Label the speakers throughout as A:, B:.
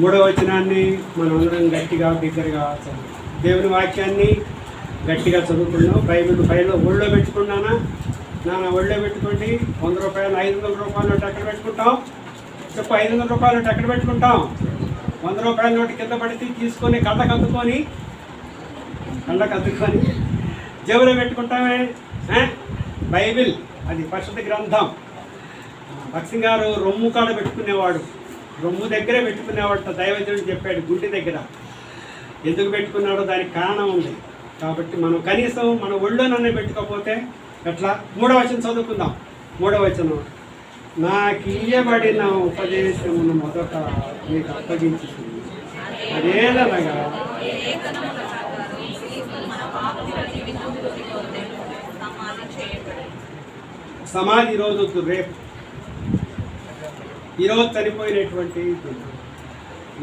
A: మూడవ వచనాన్ని మనమందరం గట్టిగా బిగ్గరగా చదువు. దేవుని వాక్యాన్ని గట్టిగా చదువుకున్నాం. బైబిల్ ఫైల్లో ఒళ్ళో పెట్టుకున్నానా? నాన్న ఒళ్ళో పెట్టుకోండి. 100 రూపాయలు 500 రూపాయల నోటు ఎక్కడ పెట్టుకుంటాం చెప్పు? 500 రూపాయల నోటు ఎక్కడ పెట్టుకుంటాం? 100 రూపాయల నోటు కింద పడితే తీసుకొని కళ్ళకద్దుకొని జేబులో పెట్టుకుంటామే. బైబిల్ అది పరిశుద్ధ గ్రంథం. భక్సింగ్ గారు రొమ్ము కాడ పెట్టుకునేవాడు, రొమ్ము దగ్గరే పెట్టుకునేవాడు. దైవజనుడు చెప్పాడు గుండె దగ్గర. ఎందుకు పెట్టుకున్నాడో దానికి కారణం ఉంది. కాబట్టి మనం కనీసం మన ఒళ్ళోనన్నే పెట్టుకోకపోతే ఎట్లా? 3వ వచనం చదువుకుందాం. 3వ వచనం, నాకు ఇయ్యబడిన ఉపదేశమును మొదట మీకు అప్పగించుతుంది, అదేదనగా సమాధి రోజు రేపు, ఈరోజు చనిపోయినటువంటి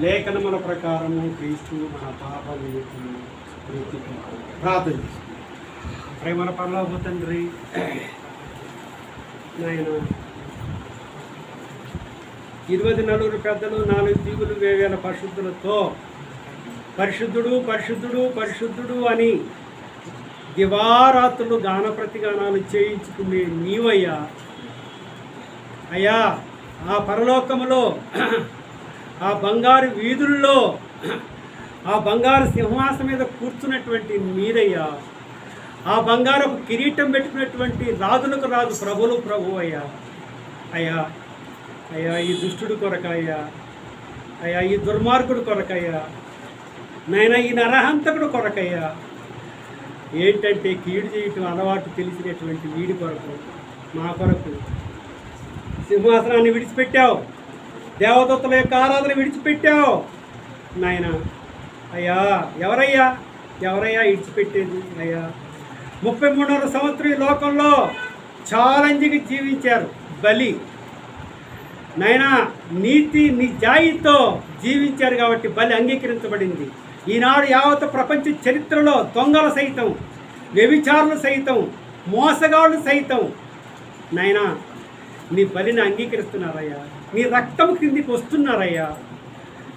A: లేఖనముల ప్రకారము క్రీస్తు మన పాప నిమిత్తము ప్రార్థన చేస్తుంది. ప్రేమల పరలోక తండ్రి, నాయన 20 నలుగురు పెద్దలు 4 జీవులు 1000 పరిశుద్ధులతో పరిశుద్ధుడు పరిశుద్ధుడు పరిశుద్ధుడు అని దివారాత్రులు గాన ప్రతిగానాలు చేయించుకునే నీవయ్యా. అయ్యా, ఆ పరలోకములో ఆ బంగారు వీధుల్లో ఆ బంగారు సింహాసనం మీద కూర్చున్నటువంటి మీరయ్యా. ఆ బంగారపు కిరీటం పెట్టుకున్నటువంటి రాజులకు రాజు, ప్రభులు ప్రభు అయ్యా. అయ్యా అయ్యా, ఈ దుష్టుడు కొరకయ్యా, అయ్యా ఈ దుర్మార్గుడు కొరకయ్యా, నాయన ఈ నరహంతకుడు కొరకయ్యా. ఏంటంటే కీడు చేయటం అలవాటు తెలిసినటువంటి వీడి కొరకు, మా కొరకు సింహాసనాన్ని విడిచిపెట్టావు, దేవదత్తుల యొక్క ఆరాధన విడిచిపెట్టావు నాయన. అయ్యా ఎవరయ్యా విడిచిపెట్టేది? అయ్యా 33వ సంవత్సరం ఈ లోకంలో ఛాలెంజ్గా జీవించారు. బలి నాయనా నీతి నిజాయితీతో జీవించారు కాబట్టి బలి అంగీకరించబడింది. ఈనాడు యావత్ ప్రపంచ చరిత్రలో దొంగలు సైతం, వ్యభిచారులు సైతం, మోసగాళ్ళు సైతం నాయనా నీ బలిని అంగీకరిస్తున్నారయ్యా, నీ రక్తం కిందికి వస్తున్నారయ్యా.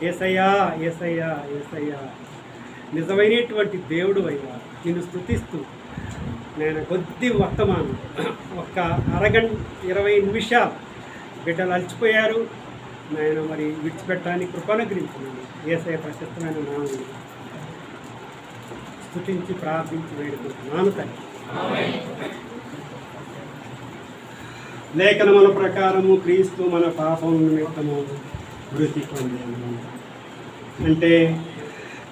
A: యేసయ్యా యేసయ్యా యేసయ్యా, నిజమైనటువంటి దేవుడు అయ్యా. నిన్ను స్తుతిస్తూ నేను కొద్ది వర్తమానం ఒక్క అరగంట 20 నిమిషాలు బిడ్డలు అలసిపోయారు నాయన, మరి విడిచిపెట్టడానికి కృపనుగ్రహించున్నాను. యేసయ్య ప్రశస్తమైన నామమున స్తుతించి ప్రార్థించి వేడుకుంటున్నాను తండ్రి. లేఖనముల ప్రకారము క్రీస్తు మన పాపం నిమిత్తము మృతి పొందాము అంటే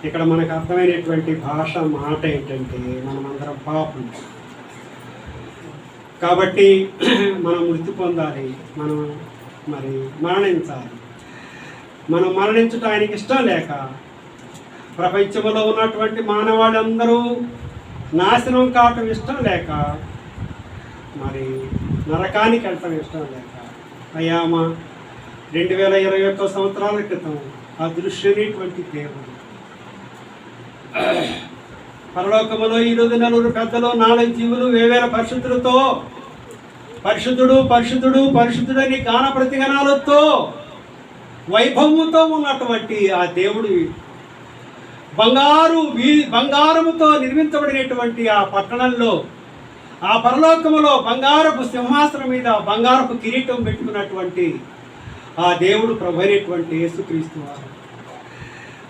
A: ఇక్కడ మనకు అర్థమైనటువంటి భాష మాట ఏంటంటే మనమందరం పాపం కాబట్టి మనం మృతి పొందాలి, మనం మరి మరణించాలి. మనం మరణించడం ఆయనకి ఇష్టం లేక ప్రపంచంలో ఉన్నటువంటి మానవాళ్ళందరూ నాశనం కావటం ఇష్టం లేక, మరి నరకానికి వెళ్ళటం ఇష్టం లేక అయ్యామా 2021 సంవత్సరాల క్రితం అదృశ్యమైనటువంటి దేవుడు పరలోకములో 20 నలుగురు పెద్దలు 4 జీవులు 1000 పరిశుద్ధులతో పరిశుద్ధుడు పరిశుద్ధుడు పరిశుద్ధుడని గాన ప్రతిగణాలతో వైభవముతో ఉన్నటువంటి ఆ దేవుడు బంగారముతో నిర్మించబడినటువంటి ఆ పట్టణంలో, ఆ పరలోకములో బంగారపు సింహాసనం మీద బంగారపు కిరీటం పెట్టుకున్నటువంటి ఆ దేవుడు ప్రభు అయినటువంటి యేసుక్రీస్తు వారు.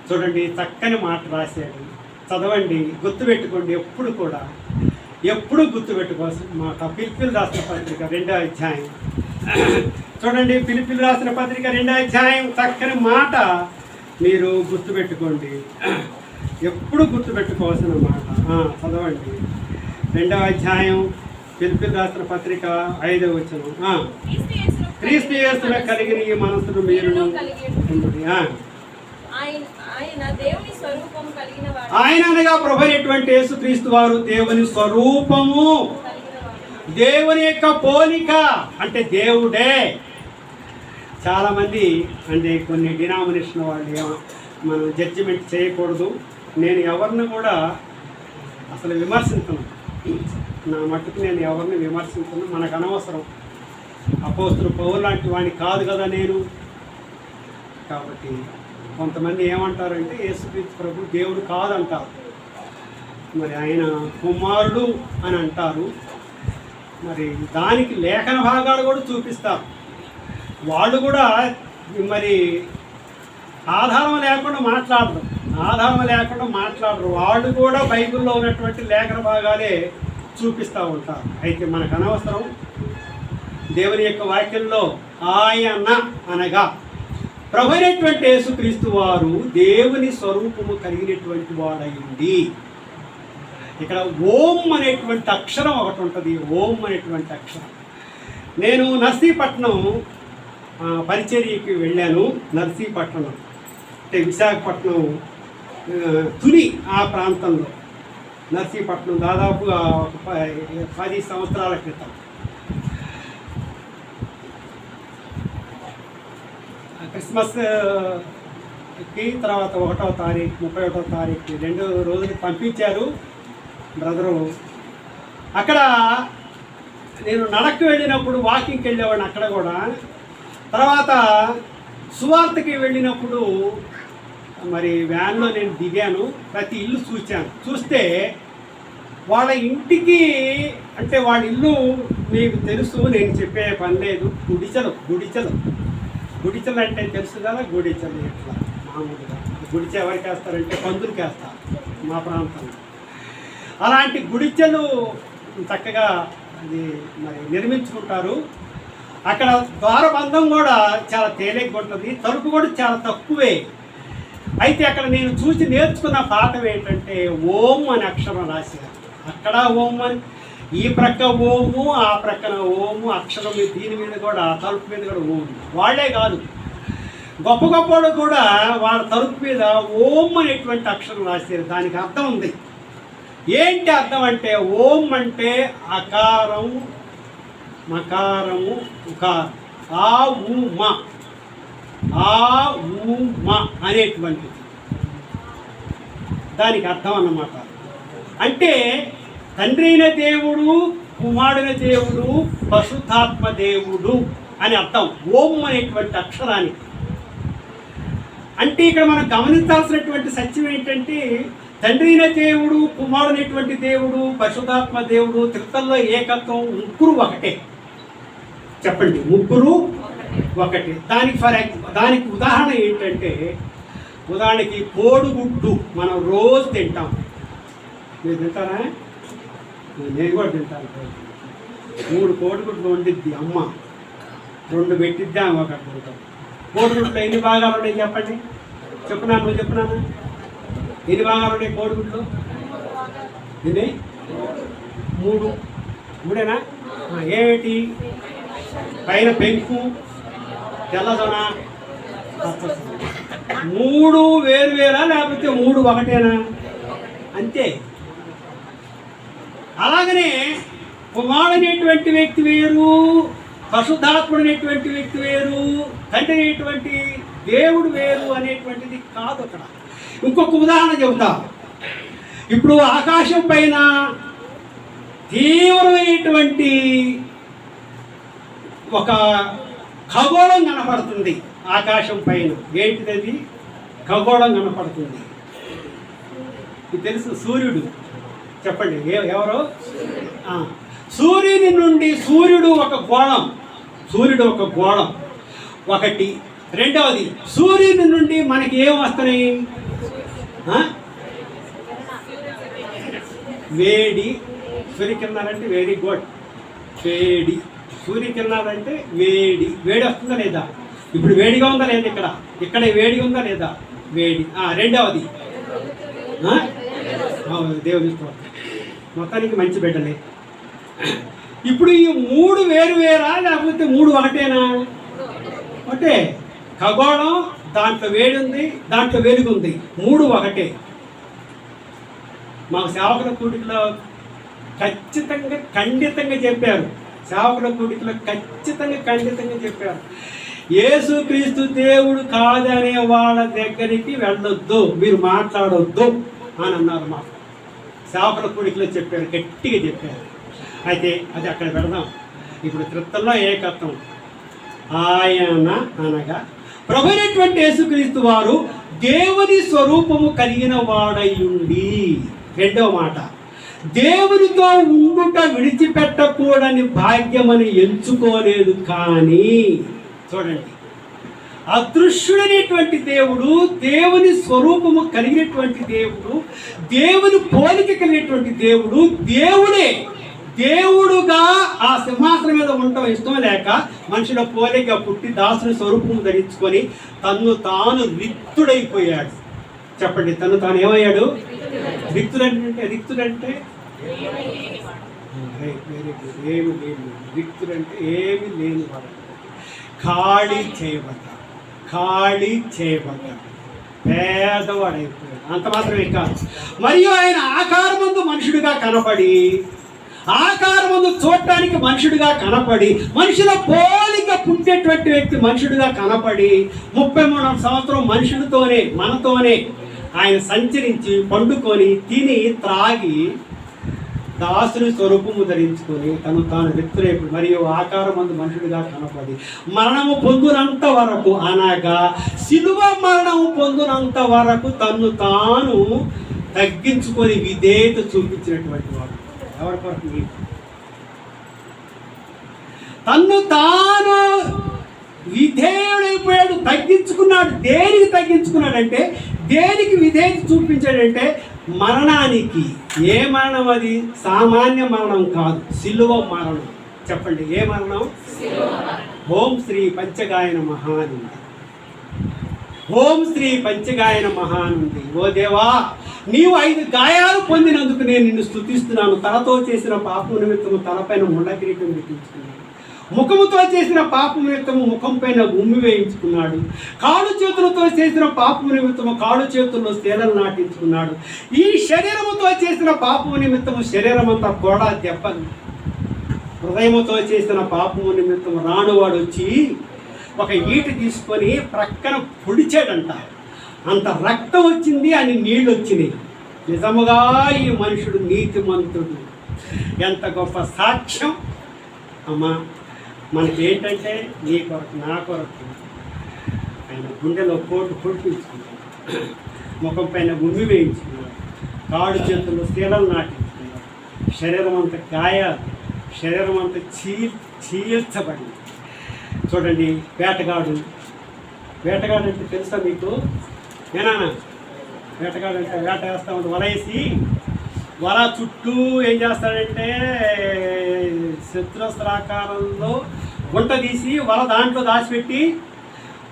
A: చూడండి, చక్కని మాట రాశాడు, చదవండి, గుర్తుపెట్టుకోండి. ఎప్పుడు గుర్తుపెట్టుకోవాల్సిన మాట. ఫిలిప్పీలు రాసిన పత్రిక 2వ అధ్యాయం చూడండి. ఫిలిప్పీలు రాసిన పత్రిక 2వ అధ్యాయం చక్కని మాట మీరు గుర్తుపెట్టుకోండి. ఎప్పుడు గుర్తుపెట్టుకోవాల్సిన మాట. చదవండి. 2వ అధ్యాయం ఫిలిప్పీలు రాసిన పత్రిక 5వ వచనం. క్రీస్తు యేసున కలిగిన ఈ మనసును మీరును ఆయన అనగా ప్రభు అయినటువంటి యేసుక్రీస్తు వారు దేవుని స్వరూపము, దేవుని యొక్క పోలిక అంటే దేవుడే. చాలామంది అంటే కొన్ని డినామినేషన్ వాళ్ళు మనం జడ్జిమెంట్ చేయకూడదు. నేను ఎవరిని కూడా అసలు విమర్శించను, నా మట్టుకు నేను ఎవరిని విమర్శించను. మనకు అనవసరం. అపోస్తలుడు పౌలు లాంటి వాడిని కాదు కదా నేను. కాబట్టి కొంతమంది ఏమంటారంటే యేసుక్రీస్తు ప్రభు దేవుడు కాదంటారు, మరి ఆయన కుమారుడు అని అంటారు. మరి దానికి లేఖన భాగాలు కూడా చూపిస్తారు. వాళ్ళు కూడా మరి ఆధారం లేకుండా మాట్లాడరు. వాళ్ళు కూడా బైబిల్లో ఉన్నటువంటి లేఖన భాగాలే చూపిస్తూ ఉంటారు. అయితే మనకు అనవసరం. దేవుని యొక్క వాక్యంలో ఆయన అనగా ప్రభు అయినటువంటి యేసుక్రీస్తు వారు దేవుని స్వరూపము కలిగినటువంటి వాడయింది. ఇక్కడ ఓం అనేటువంటి అక్షరం ఒకటి ఉంటుంది. ఓం అనేటువంటి అక్షరం. నేను నర్సీపట్నం పరిచర్యకి వెళ్ళాను. నర్సీపట్నం అంటే విశాఖపట్నం తుని ఆ ప్రాంతంలో. నర్సీపట్నం దాదాపుగా 10 సంవత్సరాల క్రితం. క్రిస్మస్కి తర్వాత 1వ తారీఖు 31వ తారీఖు 2 రోజులు పంపించారు బ్రదరు. అక్కడ నేను నడక్కి వెళ్ళినప్పుడు వాకింగ్కి వెళ్ళేవాడిని అక్కడ కూడా. తర్వాత సువార్తకి వెళ్ళినప్పుడు మరి వ్యాన్లో నేను దిగాను. ప్రతి ఇల్లు చూస్తే వాళ్ళ ఇంటికి, అంటే వాళ్ళ ఇల్లు మీకు తెలుసు, నేను చెప్పే పని లేదు. గుడిచెలు అంటే తెలుసు కదా. గుడిచెలు ఎట్లా మామూలుగా గుడిచె ఎవరికి వేస్తారంటే పందులకి వేస్తారు మా ప్రాంతంలో. అలాంటి గుడిచెలు చక్కగా అది మరి నిర్మించుకుంటారు. అక్కడ ద్వారబంధం కూడా చాలా తేలికగా ఉంటుంది, తలుపు కూడా చాలా తక్కువే. అయితే అక్కడ నేను చూసి నేర్చుకున్న పాఠం ఏంటంటే ఓం అని అక్షరం రాశారు. అక్కడ ఓం అని, ఈ ప్రక్క ఓము, ఆ ప్రక్కన ఓము అక్షరం మీద, దీని మీద కూడా తలుపు మీద కూడా ఓం. వాళ్ళే కాదు, గొప్ప వాళ్ళు కూడా వాళ్ళ తలుపు మీద ఓం అనేటువంటి అక్షరం రాశారు. దానికి అర్థం ఉంది. ఏంటి అర్థం అంటే ఓం అంటే అకారం, మకారము, ఉకారం, ఆ ఊ మా అనేటువంటిది దానికి అర్థం అన్నమాట. అంటే తండ్రి అయిన దేవుడు, కుమారుడైన దేవుడు, పరిశుద్ధాత్మ దేవుడు అని అర్థం ఓం అనేటువంటి అక్షరానికి. అంటే ఇక్కడ మనం గమనించాల్సినటువంటి సత్యం ఏంటంటే తండ్రి అయిన దేవుడు, కుమారుడైనటువంటి దేవుడు, పరిశుద్ధాత్మ దేవుడు, త్రిత్వంలో ఏకత్వం, ముగ్గురు ఒకటే. చెప్పండి, ముగ్గురు ఒకటి. దానికి ఉదాహరణ ఏంటంటే, ఉదాహరణకి కోడిగుడ్డు మనం రోజు తింటాం. మీరు తింటారా? నేను కూడా తింటాను. 3 కోడిగుడ్లు వండిద్ది అమ్మ, 2 పెట్టిద్ది ఆమె, 1 తింటాం. కోడిగుడ్లో ఎన్ని భాగాలు ఉన్నాయి చెప్పండి? నువ్వు చెప్పున్నాను. ఎన్ని భాగాలు ఉన్నాయి కోడిగుడ్లు? ఎన్ని? 3. ఏమిటి? పైన పెంకు, తెల్లదొన, 3 వేరువేరా లేకపోతే 3 ఒకటేనా? అంతే. అలాగనే కుమారుడైనటువంటి వ్యక్తి వేరు, పరిశుద్ధాత్ముడైనటువంటి వ్యక్తి వేరు, తండ్రి అయినటువంటి దేవుడు వేరు అనేటువంటిది కాదు. అక్కడ ఇంకొక ఉదాహరణ చెబుతా. ఇప్పుడు ఆకాశం పైన తీవ్రమైనటువంటి ఒక ఖగోళం కనపడుతుంది. ఆకాశం పైన ఏంటిది? ఖగోళం కనపడుతుంది. ఇది తెలుసు, సూర్యుడు. చెప్పండి, ఎవరు? సూర్యుని నుండి సూర్యుడు ఒక గోళం ఒకటి. రెండవది, సూర్యుని నుండి మనకి ఏం వస్తున్నాయి? వేడి. సూర్యకిరణాలంటే వెరీ గుడ్. వేడి, సూర్యకిరణాలంటే వేడి వస్తుందా లేదా? ఇప్పుడు వేడిగా ఉందా లేదా? ఇక్కడ వేడిగా ఉందా లేదా? వేడి. రెండవది దేవుని మొత్తానికి మంచి బిడ్డలే. ఇప్పుడు ఈ 3 వేరువేరా లేకపోతే 3 ఒకటేనా? ఒకటే. ఖగోళం, దాంట్లో వేడి ఉంది, దాంట్లో వెలుగు ఉంది, 3 ఒకటే. మాకు సేవకుల కూడికలో ఖండితంగా చెప్పారు. యేసుక్రీస్తు దేవుడు కాదనే వాళ్ళ దగ్గరికి వెళ్ళొద్దు, మీరు మాట్లాడొద్దు అని అన్నారు. మా సేవకుల కూడికలో చెప్పారు, గట్టిగా చెప్పారు. అయితే అది అక్కడ పెడదాం. ఇప్పుడు త్రిత్వంలో ఏకత్వం. ఆయన అనగా ప్రభువైనటువంటి యేసుక్రీస్తు వారు దేవుని స్వరూపము కలిగిన వాడయుండి. రెండవ మాట, దేవునితో ఉండుట విడిచిపెట్టకూడని భాగ్యమని ఎంచుకోలేదు. కానీ చూడండి, అదృశ్యుడైనటువంటి దేవుడు, దేవుని స్వరూపము కలిగినటువంటి దేవుడు, దేవుని పోలిక కలిగినటువంటి దేవుడు, దేవుడుగా ఆ సింహాసనం మీద ఉండటం ఇష్టం లేక మనుషుల పోలిక పుట్టి దాసుని స్వరూపము ధరించుకొని తన్ను తాను రిక్తుడైపోయాడు. చెప్పండి, తను తాను ఏమయ్యాడు? రిక్తుడంటే ఏమి లేని, రిక్తుడంటే ఏమి లేని వాడు, ఖాళీ చేయబడ్డాడు, పేదవాడైపోయాడు. అంత మాత్రమే కాదు, మరియు ఆయన ఆకారమందు మనుషుడిగా కనపడి, ఆకారమందు చూడటానికి మనుషుడిగా కనపడి, మనుషుల పోలిక పుట్టేటువంటి వ్యక్తి మనుషుడిగా కనపడి 33 సంవత్సరం మనుషులతోనే, మనతోనే ఆయన సంచరించి, పండుకొని, తిని, త్రాగి, దాసుని స్వరూపము ధరించుకొని తను తాను రిక్తుడైపోయి మరియు ఆకారమందు మనుషుడిగా కనపడి మరణము పొందునంత వరకు, అనగా శిలువ మరణము పొందునంత వరకు తన్ను తాను తగ్గించుకొని విధేయత చూపించినటువంటి వాడు. ఎవరి కొరకు? తన్ను తాను విధేయుడైపోయాడు, తగ్గించుకున్నాడు. దేనికి తగ్గించుకున్నాడంటే, దేనికి విధేయత చూపించాడంటే మరణానికి. ఏ మరణం అది? సామాన్య మరణం కాదు, సిలువ మరణం. చెప్పండి, ఏ మరణం? ఓం శ్రీ పంచగాయన మహానుంది, ఓం శ్రీ పంచగాయన మహానుంది. ఓ దేవా, నీవు 5 గాయాలు పొందినందుకు నేను నిన్ను స్తుతిస్తున్నాను. తలతో చేసిన పాపం నిమిత్తము తలపైన ముండ కిరీటం పెట్టించుకున్నాడు, ముఖముతో చేసిన పాపం నిమిత్తము ముఖం పైన ఉమ్మి వేయించుకున్నాడు, కాళ్ళు చేతులతో చేసిన పాపం నిమిత్తము కాళ్ళు చేతుల్లో శీలను నాటించుకున్నాడు. ఈ శరీరముతో చేసిన పాపము నిమిత్తము శరీరం అంతా కూడా దెబ్బలు, హృదయముతో చేసిన పాపము నిమిత్తము రానువాడు వచ్చి ఒక ఈట తీసుకొని ప్రక్కన పొడిచాడంట. అంత రక్తం వచ్చింది అని నీళ్ళు వచ్చినాయి. నిజముగా ఈ మనుషుడు నీతిమంతుడు. ఎంత గొప్ప సాక్ష్యం అమ్మా! మనకి ఏంటంటే, నీ కొరకు, నా కొరకు ఆయన గుండెలో పోటు పొడిపించుకున్నాడు, ముఖం పైన గుమ్మి వేయించుకున్నాడు, కాడు చేతుల్లో శీలలు నాటించుకున్నాడు, శరీరం అంతా గాయాలు, శరీరం అంతా చీల్చబడింది. చూడండి, వేటగాడు అంటే తెలుసా మీకు? ఏనా? వేటగాడు అంటే వేట వేస్తూ ఉంటాడు, వల వేసి వల చుట్టూ ఏం చేస్తాడంటే చతురస్రాకారంలో గుంట తీసి వల దాంట్లో దాచిపెట్టి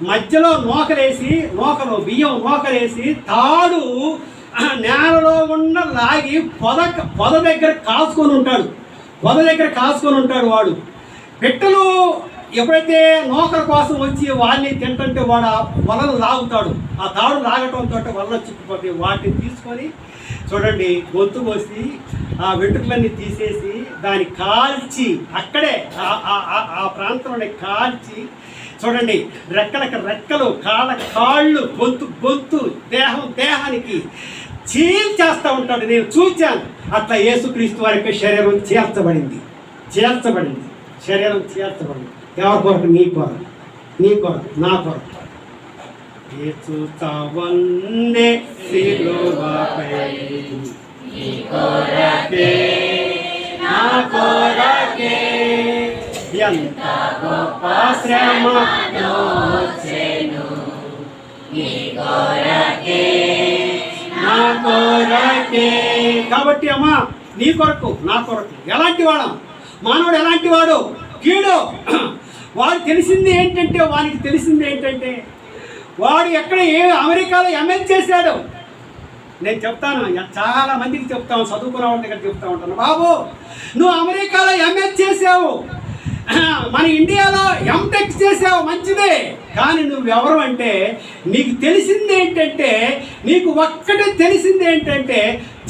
A: మధ్యలో బియ్యం నూకలేసి తాడు నేలలో ఉన్న లాగి పొద దగ్గర కాసుకొని ఉంటాడు. వాడు పెట్టెలు ఎప్పుడైతే నూకల కోసం వచ్చి వాళ్ళని తింటుంటే వాడు వలలు లాగుతాడు. ఆ తాడు లాగటంతో వలలు చిక్కుపోతాయి. వాటిని తీసుకొని చూడండి, గొంతు కోసి ఆ వెంట్రుకలన్నీ తీసేసి దాన్ని కాల్చి, అక్కడే ఆ ప్రాంతంలో కాల్చి, చూడండి, రెక్కలు, కాళ్ళు, గొంతు, దేహానికి చీల్చేస్తూ ఉంటాడు. నేను చూచాను. అట్లా యేసుక్రీస్తు వారికి శరీరం చేర్చబడింది. శరీరం చేర్చబడింది. ఎవరి కొరకు? నీ కొరకు, నా కొరకు. యేసుతవన్నే సిలువపై నీ కొరకే, నా కొరకే ఎంత గొప్ప శ్రమ నోచెను, నీ కొరకే, నా కొరకే. కాబట్టి అమ్మా, నీ కొరకు, నా కొరకు. ఎలాంటి వాడు మానవుడు? ఎలాంటి వాడు? కీడు. వాడికి తెలిసింది ఏంటంటే వాడు ఎక్కడ అమెరికాలో ఎంఎస్ చేశాడు. నేను చెప్తాను, చాలా మందికి చెప్తాను, చదువుకున్న వాళ్ళ దగ్గర చెప్తా ఉంటాను, బాబు నువ్వు అమెరికాలో ఎంఎస్ చేసావు, మన ఇండియాలో ఎంటెక్ చేసావు, మంచిదే. కానీ నువ్వెవరు అంటే, నీకు తెలిసింది ఏంటంటే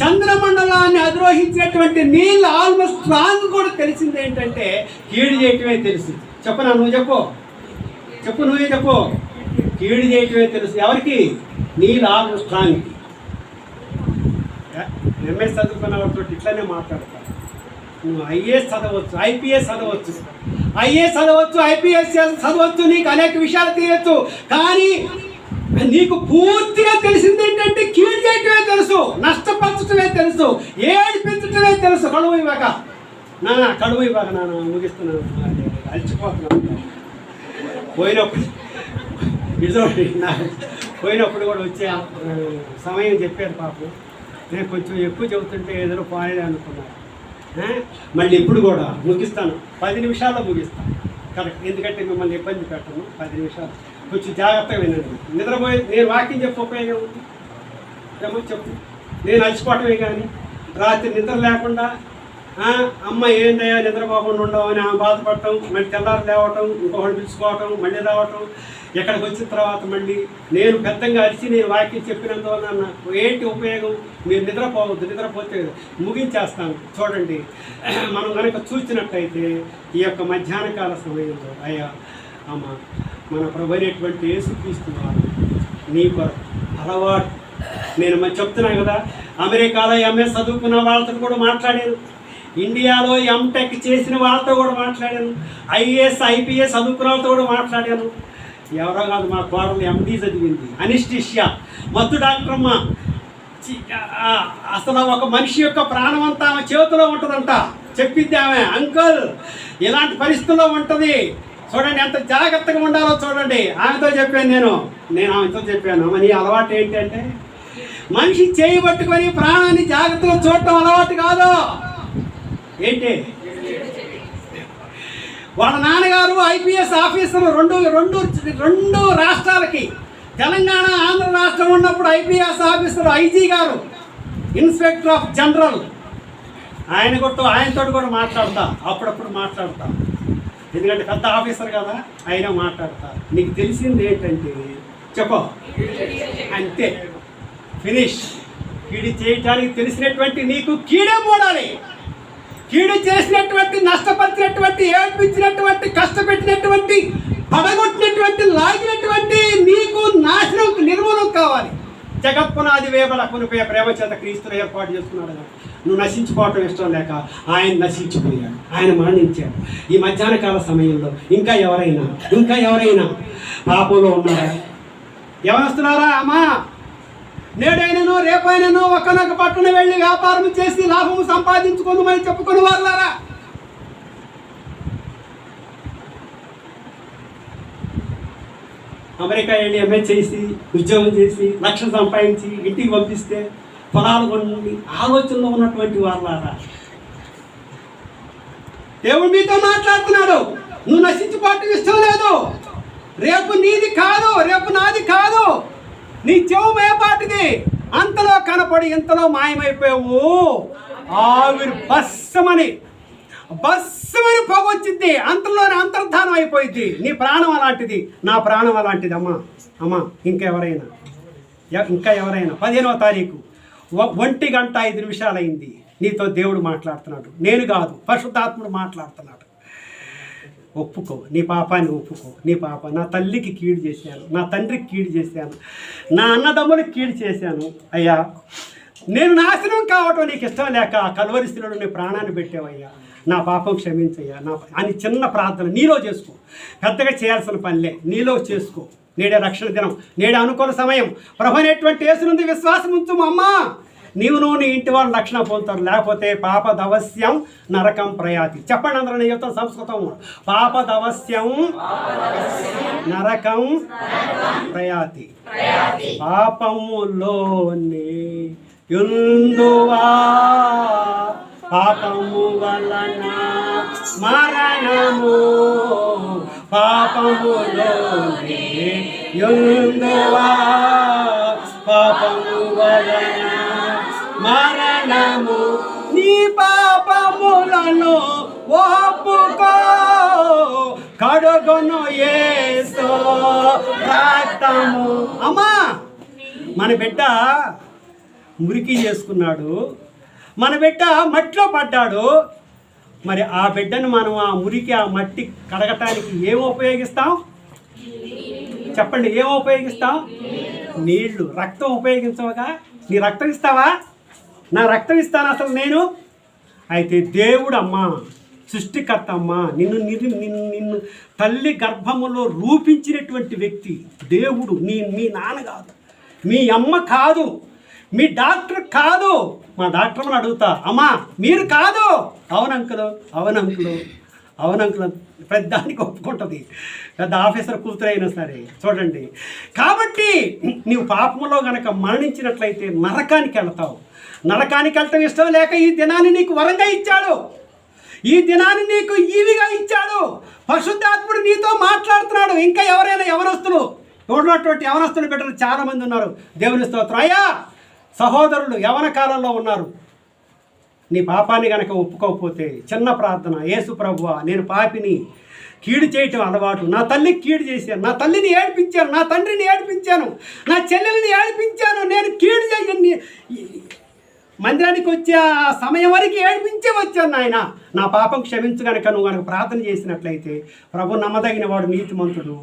A: చంద్రమండలాన్ని అధిరోహించినటువంటి నీల్ ఆర్మ్స్ట్రాంగ్ కూడా తెలిసింది ఏంటంటే కీడు చేయటమే తెలుసు. చెప్పనా? నువ్వు నువ్వే చెప్పు. కీడు చేయటమే తెలుసు. ఎవరికి? నీల్ ఆర్మ్స్ట్రాంగ్కి. ఎంఎస్ చదువుకున్న వాటితో ఇట్లానే మాట్లాడతారు. నువ్వు ఐఏఎస్ చదవచ్చు, ఐపీఎస్ చదవచ్చు, ఐఏఎస్ చదవచ్చు, ఐపీఎస్ చదవచ్చు, నీకు అనేక విషయాలు తెలియచ్చు. కానీ నీకు పూర్తిగా తెలిసింది ఏంటంటే కీడు చేయటమే తెలుసు, నష్టపరచటమే తెలుసు, ఏడిపించటమే తెలుసు. కడువు ఇవ్వక కడువు ఇవ్వక ముగిస్తున్నాను, అలసిపోతున్నాను. పోయినప్పుడు కూడా వచ్చే సమయం చెప్పారు పాపం. నేను కొంచెం ఎక్కువ చెబుతుంటే ఏదో పోయేది అనుకున్నాను. మళ్ళీ ఇప్పుడు కూడా ముగిస్తాను, 10 నిమిషాల్లో ముగిస్తాను. కరెక్ట్, ఎందుకంటే మిమ్మల్ని ఇబ్బంది పెట్టను. 10 నిమిషాలు కొంచెం జాగ్రత్తగా వినండి. నిద్రపోయి నేను వాకింగ్ చెప్పు ఉపయోగం ఉంది ఏమో చెప్పు. నేను అలసిపోవటమే కానీ రాత్రి నిద్ర లేకుండా అమ్మ ఏందయ్యా నిద్రపోకుండా ఉండవు అని బాధపడటం, మళ్ళీ తెల్లారు లేవటం, ఇంకొకటి పిలుచుకోవటం, మళ్ళీ రావటం. ఎక్కడికి వచ్చిన తర్వాత మళ్ళీ నేను పెద్దగా అరిచి నేను వాక్యం చెప్పినందువల్ల నాకు ఏంటి ఉపయోగం? మీరు నిద్రపోవద్దు, నిద్రపోతే ముగించేస్తాను. చూడండి, మనం కనుక చూసినట్టయితే ఈ యొక్క మధ్యాహ్న కాల సమయంలో అయ్యా అమ్మ మన ప్రభు అయినటువంటి యేసుక్రీస్తు వారు నీ కొరకు అలవాటు. నేను చెప్తున్నాను కదా, అమెరికాలో ఎంఎస్ చదువుకున్న వాళ్ళతో కూడా మాట్లాడాను, ఇండియాలో ఎంటెక్ చేసిన వాళ్ళతో కూడా మాట్లాడాను, ఐఏఎస్ ఐపీఎస్ చదువుకున్న వాళ్ళతో కూడా మాట్లాడాను. ఎవరో కాదు, మా కోడలు ఎండీ చదివింది, అనిస్టిషియా, మత్తు డాక్టరమ్మ. అసలు ఒక మనిషి యొక్క ప్రాణం అంతా ఆమె చేతిలో ఉంటుందంట, చెప్పింది ఆమె. అంకుల్ ఇలాంటి పరిస్థితుల్లో ఉంటుంది, చూడండి ఎంత జాగ్రత్తగా ఉండాలో చూడండి. ఆమెతో చెప్పాను, నేను ఆమెతో చెప్పాను, అమ్మ నీ అలవాటు ఏంటంటే మనిషి చేయి పట్టుకొని ప్రాణాన్ని జాగ్రత్తగా చూడటం అలవాటు కాదు. ఏంటి, వాళ్ళ నాన్నగారు ఐపీఎస్ ఆఫీసర్ రెండు రాష్ట్రాలకి, తెలంగాణ ఆంధ్ర రాష్ట్రం ఉన్నప్పుడు ఐపీఎస్ ఆఫీసర్ ఐజీ గారు, ఇన్స్పెక్టర్ ఆఫ్ జనరల్. ఆయనతో కూడా మాట్లాడతా, అప్పుడప్పుడు మాట్లాడతా, ఎందుకంటే పెద్ద ఆఫీసర్ కదా, ఆయన మాట్లాడతా. నీకు తెలిసింది ఏంటంటే చెప్పు, అంతే, ఫినిష్. కీడు చేయటానికి తెలిసినటువంటి నీకు కీడే పోడాలి. కీడు చేసినటువంటి, నష్టపరిచినటువంటి, ఏడ్పించినటువంటి, కష్టపెట్టినటువంటి, పడగొట్టినటువంటి, లాగినటువంటి నీకు నాశనం, నిర్మూలన కావాలి. జగత్పునాది వేబల కొనిపోయే ప్రేమ చేత క్రీస్తును ఏర్పాటు చేసుకున్నాడు కదా. నువ్వు నశించుకోవటం ఇష్టం లేక ఆయన నశించిపోయాడు, ఆయన మరణించాడు. ఈ మధ్యాహ్న కాల సమయంలో ఇంకా ఎవరైనా పాపంలో ఉన్నారా? ఎవరొస్తున్నారా? అమ్మా నేడైనను రేపైనను ఒకనొక పట్టణం వెళ్ళి వ్యాపారం చేసి లాభము సంపాదించుకుందామని చెప్పుకుని వాళ్ళారా? అమెరికా వెళ్ళి ఎంఏ చేసి ఉద్యోగం చేసి లక్షలు సంపాదించి ఇంటికి పంపిస్తే పొలాలు కొన్ని ఆలోచనలో ఉన్నటువంటి వాళ్ళారా? దేవుడు మీతో మాట్లాడుతున్నాడు. నువ్వు నశించుకోవటం ఇష్టం లేదు. రేపు నీది కాదు, రేపు నాది కాదు. నీ చెవు ఏ పాటిది? అంతలో కనపడి ఇంతలో మాయమైపోయావు. ఆవిరి బస్సమని పొగొచ్చింది, అంతలోనే అంతర్ధానం అయిపోయింది. నీ ప్రాణం అలాంటిది, నా ప్రాణం అలాంటిది. అమ్మా ఇంకా ఎవరైనా 15వ తారీఖు 1:05 అయింది. నీతో దేవుడు మాట్లాడుతున్నాడు, నేను కాదు, పరిశుద్ధాత్ముడు మాట్లాడుతున్నాడు. ఒప్పుకో, నీ పాపాన్ని ఒప్పుకో. నీ పాప, నా తల్లికి కీడు చేశాను, నా తండ్రికి కీడు చేశాను, నా అన్నదమ్ములకు కీడు చేశాను. అయ్యా నేను నాశనం కావటం నీకు ఇష్టం లేక కల్వరి శిలువలో నీ ప్రాణాన్ని పెట్టావయ్యా, నా పాపం క్షమించయ్యా అని చిన్న ప్రార్థన నీలో చేసుకో. పెద్దగా చేయాల్సిన పనిలే, నీలో చేసుకో. నేడే రక్షణ దినం, నేడే అనుకూల సమయం. ప్రభు అనేటువంటి యేసునందు విశ్వాసం ఉంచుము అమ్మా, నీవు నీ ఇంటి వాళ్ళు రక్షణ పొందుతారు. లేకపోతే పాపదవశ్యం నరకం ప్రయాతి. చెప్పండి అందరూ, నేను చెప్తాను సంస్కృతం. పాపదవశ్యం నరకం ప్రయాతి. పాపములోనే యుందువా, పాపము వలన మరణము, పాపములోనే యుందువా, పాపము వలన మరణము. నీ పాపములను ఒప్పుకో, కడుగును యేసు రక్తము. అమ్మా మన బిడ్డ మురికి చేసుకున్నాడు, మన బిడ్డ మట్టిలో పడ్డాడు. మరి ఆ బిడ్డను మనం ఆ మురికి, ఆ మట్టి కడగటానికి ఏం ఉపయోగిస్తాం? చెప్పండి, ఏం ఉపయోగిస్తాం? నీళ్లు. రక్తం ఉపయోగించవగా? నీ రక్తం ఇస్తావా? నా రక్తం ఇస్తాను అసలు నేను? అయితే దేవుడు అమ్మా, సృష్టికర్త అమ్మా, నిన్ను తల్లి గర్భములో రూపించినటువంటి వ్యక్తి దేవుడు. మీ నాన్న కాదు, మీ అమ్మ కాదు, మీ డాక్టర్ కాదు. మా డాక్టర్ని అడుగుతా, అమ్మా మీరు కాదు. అవునంకులు పెద్దానికి ఒప్పుకుంటుంది, పెద్ద ఆఫీసర్ కూతురైనా సరే. చూడండి, కాబట్టి నీవు పాపంలో గనక మరణించినట్లయితే నరకానికి వెళ్తావు. నరకానికి వెళ్ళటం ఇష్టం లేక ఈ దినాన్ని నీకు వరంగా ఇచ్చాడు, ఈ దినాన్ని నీకు ఈవిగా ఇచ్చాడు. పరిశుద్ధాత్ముడు నీతో మాట్లాడుతున్నాడు. ఇంకా ఎవరైనా యవనస్తులు, చూడనటువంటి యవనస్తులు బిడ్డలు చాలామంది ఉన్నారు. దేవుని స్తోత్రం. అయ్యా సహోదరులు యవన కాలంలో ఉన్నారు. నీ పాపాన్ని గనక ఒప్పుకోకపోతే చిన్న ప్రార్థన, యేసు ప్రభువా నేను పాపిని, కీడు చేయటం అలవాటు, నా తల్లికి కీడు చేశాను, నా తల్లిని ఏడిపించాను, నా తండ్రిని ఏడిపించాను, నా చెల్లెల్ని ఏడిపించాను, నేను కీడు చేయని మందిరానికి వచ్చే ఆ సమయం వరకు ఏడిపించే వచ్చాను నాయన, నా పాపం క్షమించు. గనక నువ్వు గనక ప్రార్థన చేసినట్లయితే ప్రభు నమ్మదగిన వాడు, నీతిమంతుడు.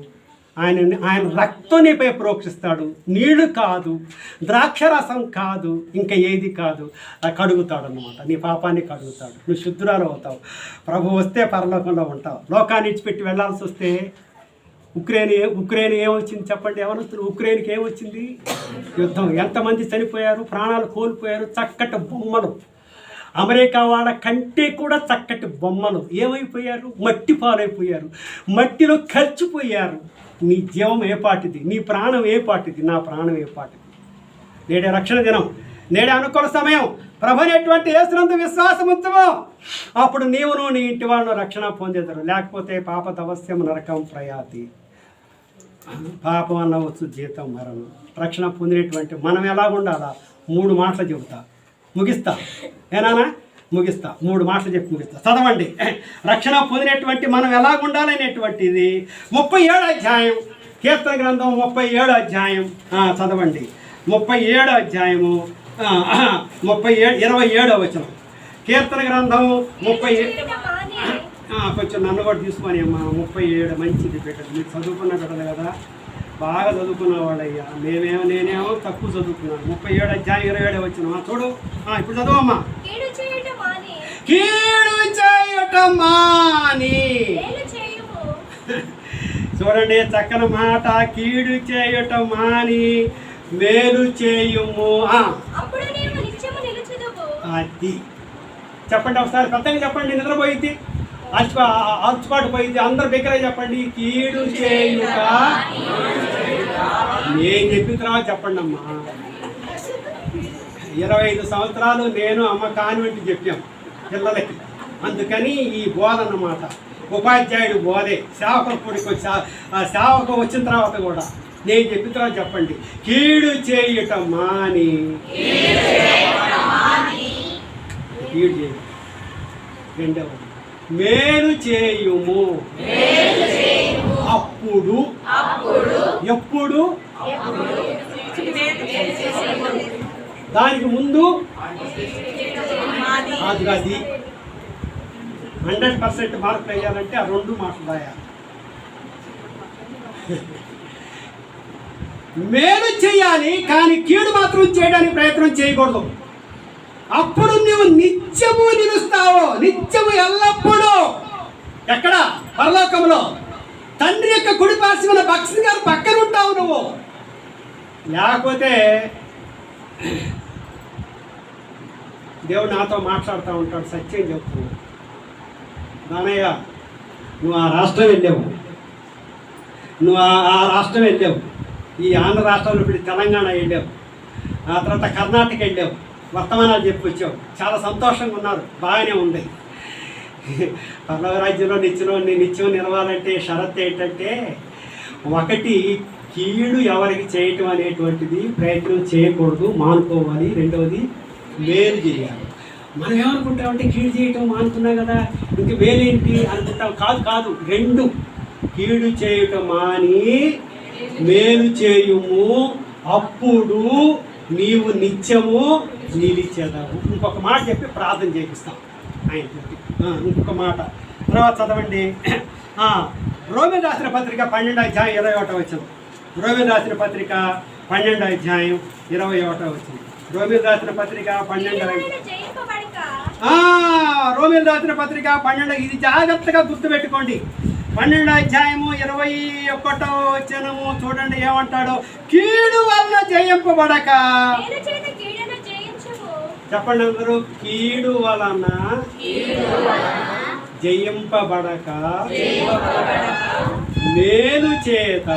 A: ఆయన రక్తం నీపై ప్రోక్షిస్తాడు. నీళ్లు కాదు, ద్రాక్షరసం కాదు, ఇంకా ఏది కాదు, కడుగుతాడు అన్నమాట. నీ పాపాన్ని కడుగుతాడు, నువ్వు శుద్ధురాలు అవుతావు. ప్రభు వస్తే పరలోకంలో ఉంటావు. లోకాన్ని ఇచ్చిపెట్టి వెళ్ళాల్సి వస్తే ఉక్రెయిన్ ఏమొచ్చింది చెప్పండి? ఎవరొస్తున్నారు? ఉక్రెయిన్కి ఏమొచ్చింది? యుద్ధం. ఎంతమంది చనిపోయారు, ప్రాణాలు కోల్పోయారు. చక్కటి బొమ్మలు, అమెరికా వాళ్ళ కంటే కూడా చక్కటి బొమ్మలు ఏమైపోయారు? మట్టి పాలైపోయారు, మట్టిలో కలిసిపోయారు. నీ జీవం ఏ పాటిది, నీ ప్రాణం ఏ పాటిది, నా ప్రాణం ఏ పాటిది. నేడే రక్షణ దినం, నేడే అనుకూల సమయం. ప్రభు అనేటువంటి యేసునందు విశ్వాసం ఉంచుము, అప్పుడు నీవును నీ ఇంటి వాళ్ళను రక్షణ పొందేదరు. లేకపోతే పాప తవస్యం నరకం ప్రయాతి, పాపం అన్నవచ్చు జీతం మరణం. రక్షణ పొందినటువంటి మనం ఎలా ఉండాలా? 3 మాటలు చెబుతా, ముగిస్తా. ఏనానా? ముగిస్తా. 3 మాటలు చెప్పి ముగిస్తా. చదవండి. రక్షణ పొందినటువంటి మనం ఎలా ఉండాలనేటువంటిది 37 అధ్యాయం, కీర్తన గ్రంథం 37 అధ్యాయం చదవండి. 37 అధ్యాయము 27వ వచనం. కీర్తన గ్రంథం 37. కొంచెం నన్ను కూడా తీసుకొని అమ్మా. 37 మంచిది పెట్టండి. మీరు చదువుకున్న బిడ్డలు కదా, బాగా చదువుకున్న వాళ్ళయ్యా. నేనేమో తక్కువ చదువుకున్నాను. 37 అధ్యాయం 27 వచనం చూడు. ఇప్పుడు చదవమ్మా. కీడు చేయటం మాని. చూడండి, చక్కని మాట. కీడు చేయటం మాని మేలు చేయుము. అది చెప్పండి ఒకసారి, పెద్దగా చెప్పండి. నిద్రపోయింది, అచ్చుపాటు పోయింది. అందరు దగ్గర చెప్పండి. కీడు చేయుట. నేను చెప్పిన తర్వాత చెప్పండి అమ్మా. 25 సంవత్సరాలు నేను అమ్మ కాన్వెంట్ చెప్పాం పిల్లలకి. అందుకని ఈ బోధ అన్నమాట. ఉపాధ్యాయుడు బోధే. సేవకు వచ్చిన తర్వాత కూడా నేను చెప్పిన తర్వాత చెప్పండి. కీడు చేయుట మాని. కీడు చేయ. రెండవది మేలు చేయుము. అప్పుడు ఎప్పుడు? దానికి ముందు అది 100% మార్కులు వేయాలంటే ఆ 2 మాటలు రాయాలి. మేలు చేయాలి, కానీ కీడు మాత్రం చేయడానికి ప్రయత్నం చేయకూడదు. అప్పుడు నువ్వు నిత్యము నిలుస్తావు. నిత్యము ఎల్లప్పుడూ ఎక్కడ? పరలోకంలో తండ్రి యొక్క కుడి పార్శ్వన భక్సింగ్ గారు పక్కన ఉంటావు నువ్వు. లేకపోతే దేవుడు నాతో మాట్లాడుతూ ఉంటాడు. సత్యం చెప్తున్నాడు. నానయ్య, నువ్వు ఆ రాష్ట్రం వెళ్ళావు, ఈ ఆంధ్ర రాష్ట్రంలో ఇప్పుడు తెలంగాణ వెళ్ళావు, ఆ తర్వాత కర్ణాటక వెళ్ళావు, వర్తమానాలు చెప్పుకొచ్చావు. చాలా సంతోషంగా ఉన్నారు, బాగానే ఉంది. పర్లోక రాజ్యంలో నిత్యం నిలవాలంటే షరత్ ఏంటంటే, ఒకటి కీడు ఎవరికి చేయటం అనేటువంటిది ప్రయత్నం చేయకూడదు, మానుకోవాలి. రెండవది మేలు చేయాలి. మనం ఏమనుకుంటామంటే కీడు చేయటం మానుకున్నా కదా, ఇంక మేలేంటి అనుకుంటాం. కాదు. 2 కీడు చేయటం మాని మేలు చేయుము, అప్పుడు నీవు నిత్యము నిలిచెదవు. ఇంకొక మాట చెప్పి ప్రార్థన చేపిస్తాం ఆయన చెప్పి. ఇంకొక మాట తర్వాత చదవండి. రోమిలు రాసిన పత్రిక 12 అధ్యాయం 21 వచ్చింది. రోమిలు రాసిన పత్రిక 12 అధ్యాయం 21 వచ్చింది. రోమిలు రాసిన పత్రిక 12 రోమిల్ రాసిన పత్రిక 12, ఇది జాగ్రత్తగా గుర్తుపెట్టుకోండి. 12వ అధ్యాయము 21వ వచనము చూడండి ఏమంటాడో. కీడు వలన జయింపబడక, చెప్పండి అందరూ, కీడు వలన జయింపబడక మేలు చేత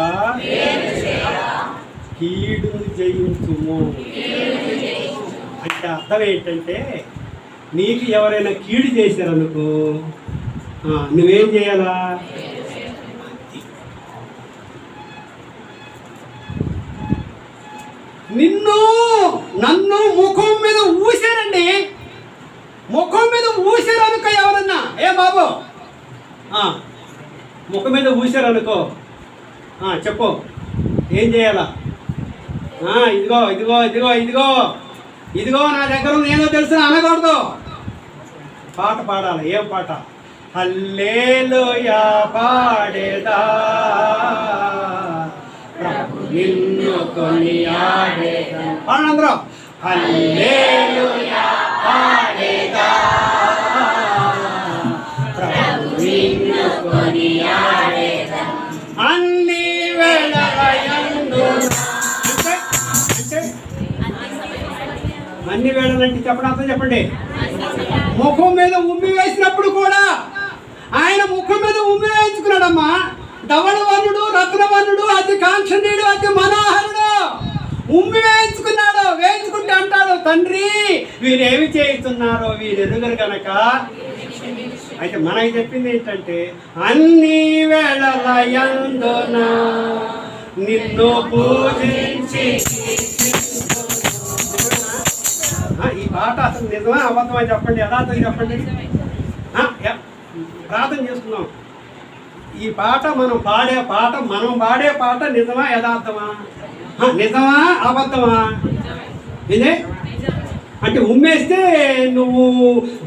A: కీడును జయించుము. అంటే అర్థం ఏంటంటే, నీకు ఎవరైనా కీడు చేశారనుకో, నువ్వేం చేయాలా? నన్ను ముఖం మీద ఊసారండి. ముఖం మీద ఊసారనుకో ఎవరన్నా, ఏ బాబు ముఖం మీద ఊసారనుకో, చెప్పు ఏం చేయాలా? ఇదిగో ఇదిగో ఇదిగో ఇదిగో ఇదిగో నా దగ్గర ఏదో తెలుసు అనకూడదు. పాట పాడాలి. ఏం పాట? హల్లెలూయా పాడేదా, ప్రభు నిన్ను కొనియాడేదా. పాడండి అందరూ. హల్లెలూయా పాడేదా, ప్రభు నిన్ను కొనియాడేదా, అన్ని వేళలయందు. అన్ని వేళలంటే చెప్పడం అర్థం చెప్పండి. ముఖం మీద ఉమ్మి వేసినప్పుడు కూడా ఆయన ముఖం మీద ఉమ్మి వేయించుకున్నాడమ్మా. ధవళవర్ణుడు, రత్నవర్ణుడు, అతి కాంక్షణీయుడు, అతి మనోహరుడు ఉమ్మి వేయించుకున్నాడు. వేయించుకుంటే అంటాడు, తండ్రి వీరేమి చేస్తున్నారో వీరు ఎరుగరు కనుక. అయితే మనకి చెప్పింది ఏంటంటే, అన్ని వేళలయందున నిన్ను పూజించి. ఈ పాట అసలు నిజమా అబద్ధమా చెప్పండి, యథార్థం చెప్పండి. ప్రార్థన చేసుకుందాం. ఈ పాట మనం పాడే పాట నిజమా యథార్థమా? నిజమా అబద్ధమా? ఇదే అంటే ఉమ్మేస్తే నువ్వు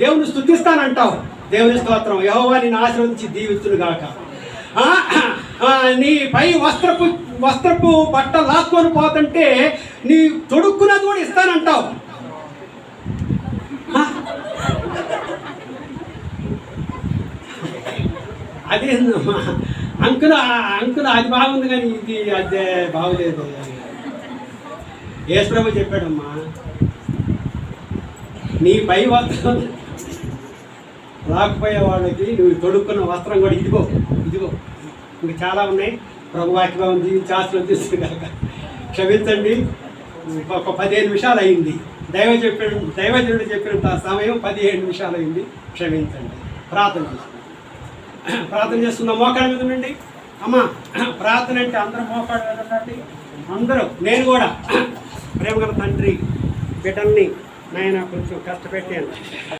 A: దేవుని స్తుతిస్తానంటావు. దేవుని స్తోత్రం, యెహోవా నిన్ను ఆశీర్వదించి దీవించును గాక. నీ పై వస్త్రపు బట్ట లాక్కొని పోతుంటే నీ తొడుక్కున్నది కూడా ఇస్తానంటావు. అదే అంకుల్ అది బాగుంది కానీ ఇది అదే బాగులేదు. యేసుప్రభు చెప్పాడమ్మా, నీ పై వస్త్రం రాకపోయే వాళ్ళకి నువ్వు తొడుక్కున్న వస్త్రం కూడా ఇదిగో ఇంక చాలా ఉన్నాయి. ప్రభు వాక్యం జీవించి ఆశీర్వదిస్తుగాక. క్షమించండి, ఒక 15 నిమిషాలు అయింది. దైవజనుడు చెప్పినంత సమయం 17 నిమిషాలు అయింది. క్షమించండి. ప్రార్థన చేస్తున్నాం. మోకాళ్ళ మీద ఉండండి. అమ్మ ప్రార్థన అంటే అందరూ మోకాళ్ళ మీద ఉండండి. అందరూ, నేను కూడా. ప్రేమగల తండ్రి, బిడ్డల్ని నాయన కొంచెం కష్టపెట్టాను.